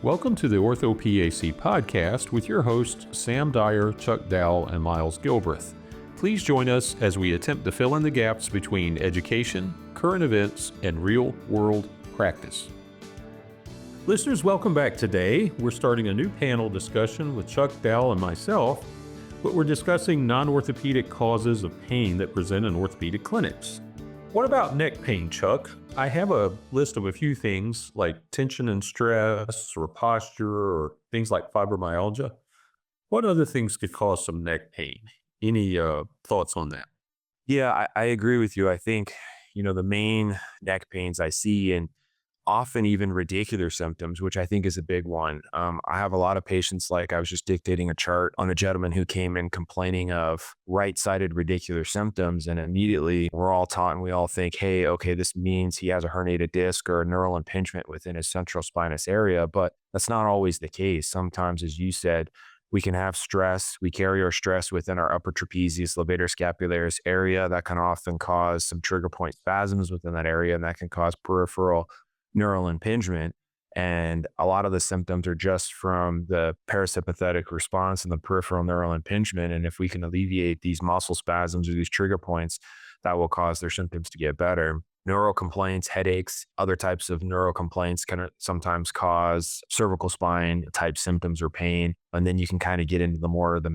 Welcome to the OrthoPAC podcast with your hosts Sam Dyer, Chuck Dowell, and Miles Gilbreth. Please join us as we attempt to fill in the gaps between education, current events, and real-world practice. Listeners, welcome back today. We're starting a new panel discussion with Chuck Dowell and myself, but we're discussing non-orthopedic causes of pain that present in orthopedic clinics. What about neck pain, Chuck? I have a list of a few things like tension and stress or posture or things like fibromyalgia. What other things could cause some neck pain? Any thoughts on that? Yeah, I agree with you. I think, the main neck pains I see and often even radicular symptoms, which I think is a big one. I have a lot of patients, like I was just dictating a chart on a gentleman who came in complaining of right-sided radicular symptoms. And immediately we're all taught and we all think, hey, okay, this means he has a herniated disc or a neural impingement within his central spinous area. But that's not always the case. Sometimes, as you said, we can have stress. We carry our stress within our upper trapezius, levator scapularis area. That can often cause some trigger point spasms within that area, and that can cause peripheral neural impingement. And a lot of the symptoms are just from the parasympathetic response and the peripheral neural impingement. And if we can alleviate these muscle spasms or these trigger points, that will cause their symptoms to get better. Neural complaints, headaches, other types of neural complaints can sometimes cause cervical spine type symptoms or pain. And then you can kind of get into the more of the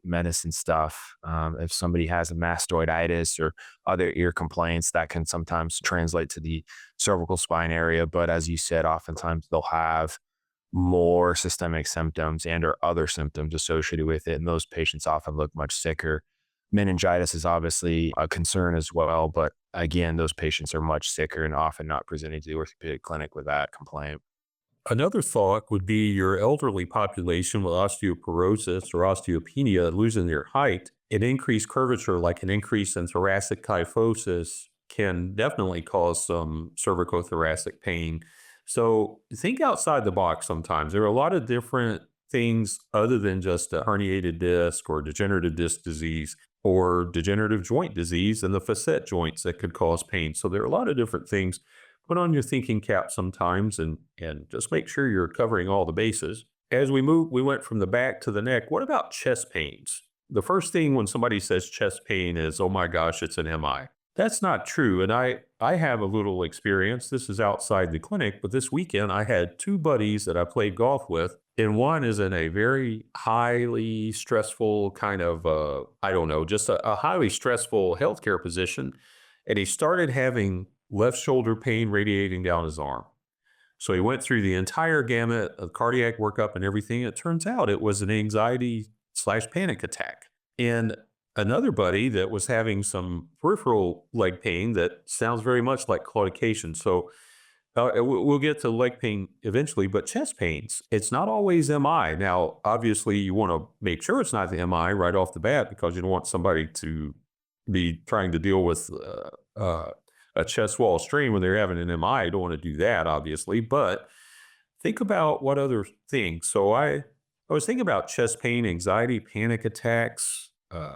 medicine stuff. If somebody has a mastoiditis or other ear complaints, that can sometimes translate to the cervical spine area. But as you said, oftentimes they'll have more systemic symptoms and or other symptoms associated with it. And those patients often look much sicker. Meningitis is obviously a concern as well, but again, those patients are much sicker and often not presenting to the orthopedic clinic with that complaint. Another thought would be your elderly population with osteoporosis or osteopenia losing their height. An increased curvature, like an increase in thoracic kyphosis, can definitely cause some cervicothoracic pain. So think outside the box sometimes. There are a lot of different things other than just a herniated disc or degenerative disc disease or degenerative joint disease and the facet joints that could cause pain. So there are a lot of different things. Put on your thinking cap sometimes and just make sure you're covering all the bases. As we went from the back to the neck. What about chest pains? The first thing when somebody says chest pain is, oh my gosh, it's an MI. That's not true. And I have a little experience. This is outside the clinic, but this weekend I had two buddies that I played golf with. And one is in a very highly stressful kind of, just a highly stressful healthcare position. And he started having left shoulder pain radiating down his arm. So he went through the entire gamut of cardiac workup and everything. It turns out it was an anxiety/panic attack. And another buddy that was having some peripheral leg pain that sounds very much like claudication. So we'll get to leg pain eventually, but chest pains, it's not always MI. Now, obviously, you want to make sure it's not the MI right off the bat because you don't want somebody to be trying to deal with a chest wall strain when they're having an MI. You don't want to do that, obviously, but think about what other things. So I was thinking about chest pain, anxiety, panic attacks,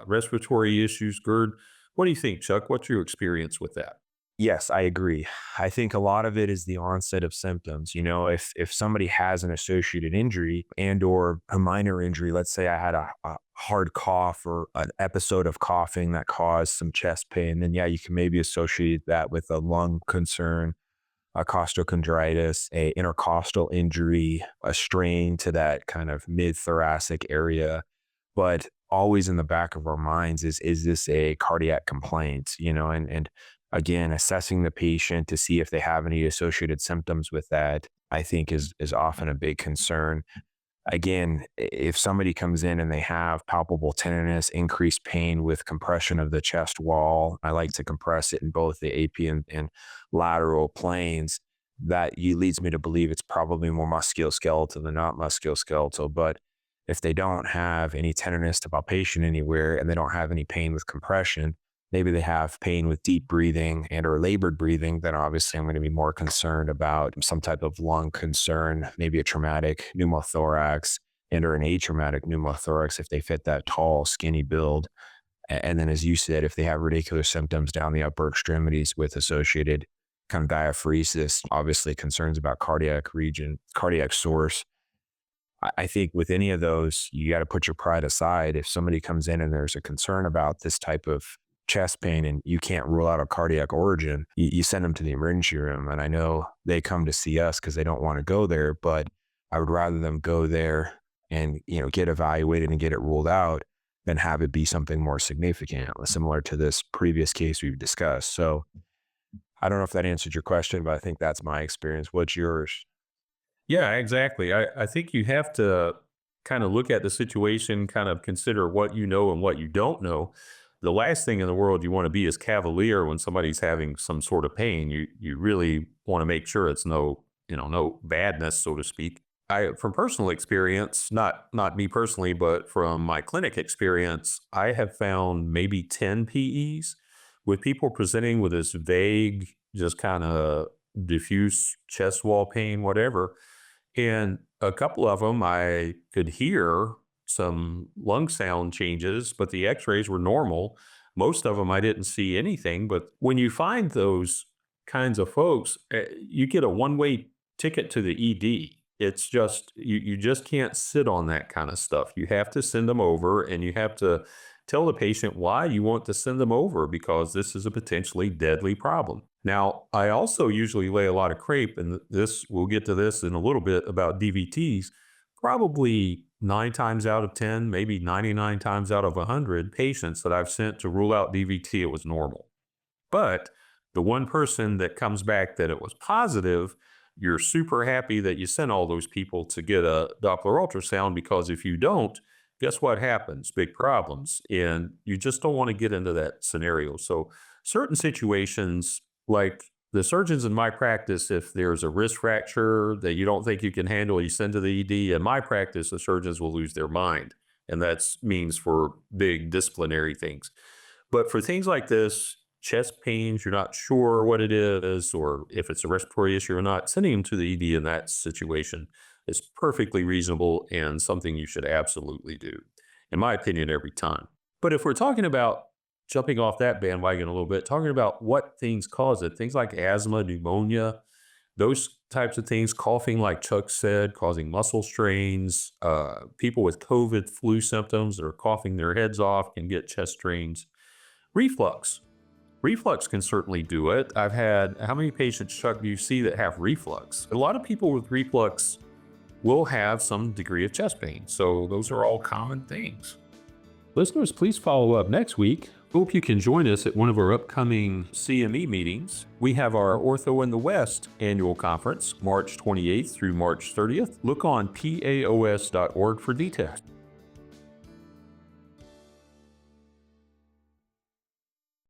respiratory issues, GERD. What do you think, Chuck? What's your experience with that? Yes, I agree. I think a lot of it is the onset of symptoms. If somebody has an associated injury and or a minor injury, let's say I had a hard cough or an episode of coughing that caused some chest pain, then yeah, you can maybe associate that with a lung concern, a costochondritis, a intercostal injury, a strain to that kind of mid-thoracic area. But always in the back of our minds is this a cardiac complaint, and again, assessing the patient to see if they have any associated symptoms with that, I think is often a big concern. Again, if somebody comes in and they have palpable tenderness, increased pain with compression of the chest wall, I like to compress it in both the AP and lateral planes. That leads me to believe it's probably more musculoskeletal than not musculoskeletal. But if they don't have any tenderness to palpation anywhere and they don't have any pain with compression, maybe they have pain with deep breathing and or labored breathing, then obviously I'm going to be more concerned about some type of lung concern, maybe a traumatic pneumothorax and or an atraumatic pneumothorax if they fit that tall, skinny build. And then, as you said, if they have radicular symptoms down the upper extremities with associated kind of diaphoresis, obviously concerns about cardiac region, cardiac source. I think with any of those, you got to put your pride aside. If somebody comes in and there's a concern about this type of chest pain and you can't rule out a cardiac origin, you send them to the emergency room. And I know they come to see us because they don't want to go there, but I would rather them go there and, get evaluated and get it ruled out than have it be something more significant, similar to this previous case we've discussed. So I don't know if that answered your question, but I think that's my experience. What's yours? Yeah, exactly. I think you have to kind of look at the situation, kind of consider what you know and what you don't know. The last thing in the world you want to be is cavalier when somebody's having some sort of pain. You really want to make sure it's no badness, so to speak. From personal experience, not me personally, but from my clinic experience, I have found maybe 10 PEs with people presenting with this vague, just kind of diffuse chest wall pain, whatever. And a couple of them, I could hear some lung sound changes, but the x-rays were normal. Most of them, I didn't see anything. But when you find those kinds of folks, you get a one-way ticket to the ED. It's just, you just can't sit on that kind of stuff. You have to send them over, and you have to tell the patient why you want to send them over, because this is a potentially deadly problem. Now, I also usually lay a lot of crepe, and we'll get to this in a little bit about DVTs. Probably 9 times out of 10, maybe 99 times out of 100 patients that I've sent to rule out DVT, it was normal. But the one person that comes back that it was positive, you're super happy that you sent all those people to get a Doppler ultrasound, because if you don't, guess what happens? Big problems. And you just don't want to get into that scenario. So certain situations, like the surgeons in my practice, if there's a wrist fracture that you don't think you can handle, you send to the ED. In my practice, the surgeons will lose their mind. And that means for big disciplinary things. But for things like this, chest pains, you're not sure what it is, or if it's a respiratory issue or not, sending them to the ED in that situation is perfectly reasonable and something you should absolutely do, in my opinion, every time. But if we're talking about jumping off that bandwagon a little bit, talking about what things cause it, things like asthma, pneumonia, those types of things, coughing, like Chuck said, causing muscle strains, people with COVID flu symptoms that are coughing their heads off can get chest strains. Reflux. Reflux can certainly do it. I've had, how many patients, Chuck, do you see that have reflux? A lot of people with reflux will have some degree of chest pain. So those are all common things. Listeners, please follow up next week. Hope you can join us at one of our upcoming CME meetings. We have our Ortho in the West annual conference, March 28th through March 30th. Look on paos.org for details.